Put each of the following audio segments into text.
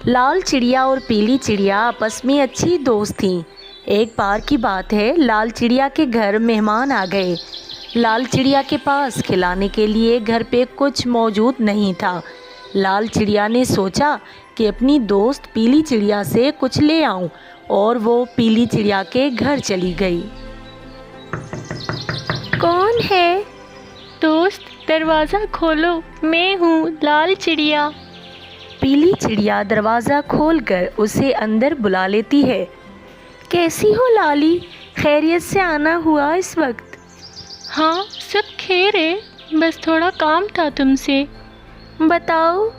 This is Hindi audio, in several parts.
लाल चिड़िया और पीली चिड़िया आपस में अच्छी दोस्त थीं। एक बार की बात है, लाल चिड़िया के घर मेहमान आ गए। लाल चिड़िया के पास खिलाने के लिए घर पे कुछ मौजूद नहीं था। लाल चिड़िया ने सोचा कि अपनी दोस्त पीली चिड़िया से कुछ ले आऊं, और वो पीली चिड़िया के घर चली गई। कौन है? दोस्त, दरवाज़ा खोलो, मैं हूँ लाल चिड़िया। पीली चिड़िया दरवाज़ा खोलकर उसे अंदर बुला लेती है। कैसी हो लाली, खैरियत से आना हुआ इस वक्त? हाँ, सब खैर है, बस थोड़ा काम था तुमसे। बताओ।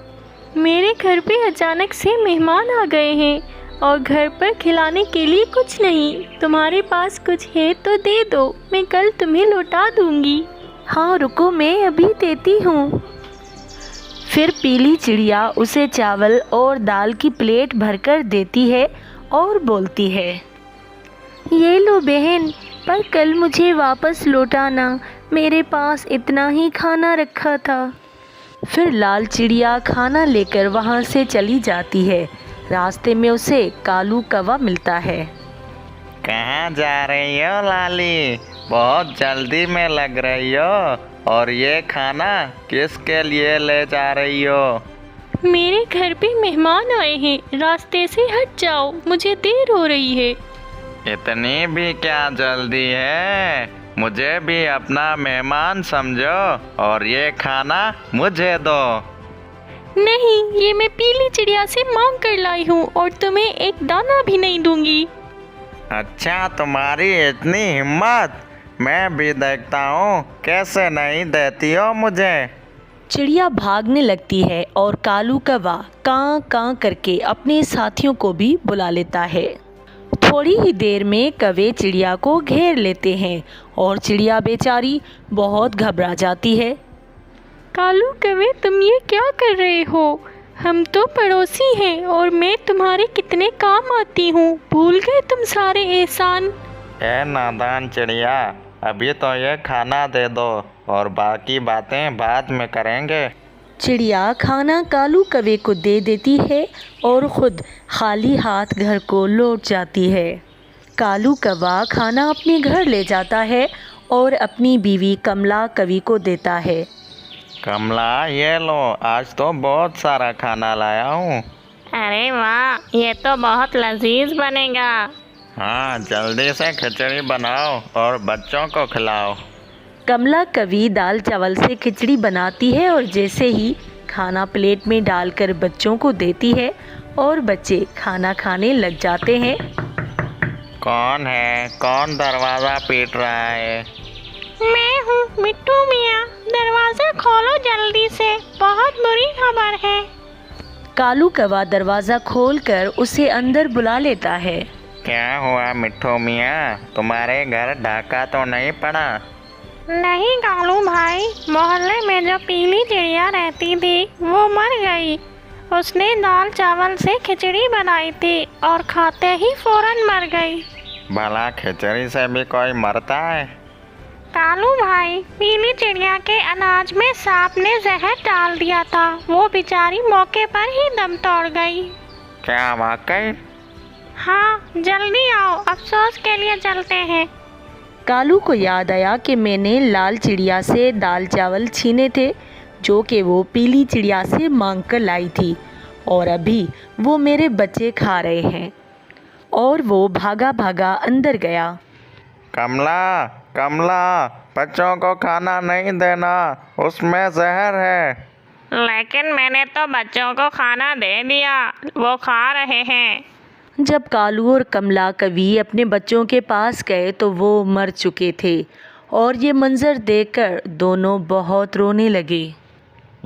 मेरे घर पे अचानक से मेहमान आ गए हैं और घर पर खिलाने के लिए कुछ नहीं। तुम्हारे पास कुछ है तो दे दो, मैं कल तुम्हें लौटा दूंगी। हाँ रुको, मैं अभी देती हूँ। फिर पीली चिड़िया उसे चावल और दाल की प्लेट भरकर देती है और बोलती है, ये लो बहन, पर कल मुझे वापस लौटाना, मेरे पास इतना ही खाना रखा था। फिर लाल चिड़िया खाना लेकर वहाँ से चली जाती है। रास्ते में उसे कालू कौवा मिलता है। कहाँ जा रही हो लाली? बहुत जल्दी में लग रही हो, और ये खाना किसके लिए ले जा रही हो? मेरे घर पे मेहमान आए हैं, रास्ते से हट जाओ, मुझे देर हो रही है। इतनी भी क्या जल्दी है? मुझे भी अपना मेहमान समझो और ये खाना मुझे दो। नहीं, ये मैं पीली चिड़िया से मांग कर लाई हूँ और तुम्हें एक दाना भी नहीं दूंगी। अच्छा, तुम्हारी इतनी हिम्मत, मैं भी देखता हूँ कैसे नहीं देती हो मुझे। चिड़िया भागने लगती है और कालू कौवा कां कां करके अपने साथियों को भी बुला लेता है। थोड़ी ही देर में कौवे चिड़िया को घेर लेते हैं और चिड़िया बेचारी बहुत घबरा जाती है। कालू कौवे, तुम ये क्या कर रहे हो? हम तो पड़ोसी हैं और मैं तुम्हारे कितने काम आती हूँ, भूल गए तुम सारे एहसान? ए नादान चिड़िया, अभी तो ये खाना दे दो और बाकी बातें बाद में करेंगे। चिड़िया खाना कालू कौवे को दे देती है और खुद खाली हाथ घर को लौट जाती है। कालू कौवा खाना अपने घर ले जाता है और अपनी बीवी कमला कवि को देता है। कमला, ये लो, आज तो बहुत सारा खाना लाया हूँ। अरे वाह, ये तो बहुत लजीज बनेगा। हाँ, जल्दी से खिचड़ी बनाओ और बच्चों को खिलाओ। कमला कवि दाल चावल से खिचड़ी बनाती है और जैसे ही खाना प्लेट में डालकर बच्चों को देती है और बच्चे खाना खाने लग जाते हैं। कौन है? कौन दरवाज़ा पीट रहा है? मैं हूँ मिट्टू मियाँ, दरवाज़ा खोलो जल्दी से, बहुत बुरी खबर है। कालू कौवा दरवाज़ा खोलकर उसे अंदर बुला लेता है। क्या हुआ मिट्टू मियाँ, तुम्हारे घर डाका तो नहीं पड़ा? नहीं कालू भाई, मोहल्ले में जो पीली चिड़िया रहती थी वो मर गई। उसने दाल चावल से खिचड़ी बनाई थी और खाते ही फौरन मर गई। भला खिचड़ी से भी कोई मरता है? कालू भाई, पीली चिड़िया के अनाज में सांप ने जहर डाल दिया था, वो बेचारी मौके पर ही दम तोड़ गई। क्या वाकई? हाँ, जल्दी आओ, अफसोस के लिए चलते हैं। कालू को याद आया कि मैंने लाल चिड़िया से दाल चावल छीने थे, जो कि वो पीली चिड़िया से मांग कर लाई थी, और अभी वो मेरे बच्चे खा रहे हैं। और वो भागा भागा अंदर गया। कमला, कमला, बच्चों को खाना नहीं देना, उसमें जहर है। लेकिन मैंने तो बच्चों को खाना दे दिया, वो खा रहे हैं। जब कालू और कमला कवि अपने बच्चों के पास गए तो वो मर चुके थे, और ये मंजर देखकर दोनों बहुत रोने लगे।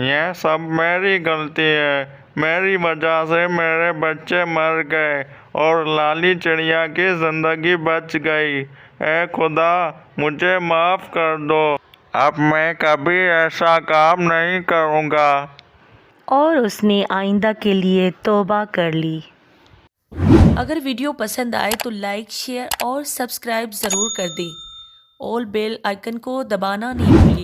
यह सब मेरी गलती है, मेरी वजह से मेरे बच्चे मर गए और लाली चिड़िया की ज़िंदगी बच गई। ऐ खुदा, मुझे माफ़ कर दो, अब मैं कभी ऐसा काम नहीं करूँगा। और उसने आइंदा के लिए तौबा कर ली। अगर वीडियो पसंद आए तो लाइक, शेयर और सब्सक्राइब ज़रूर कर दें। ऑल बेल आइकन को दबाना नहीं भूलिए।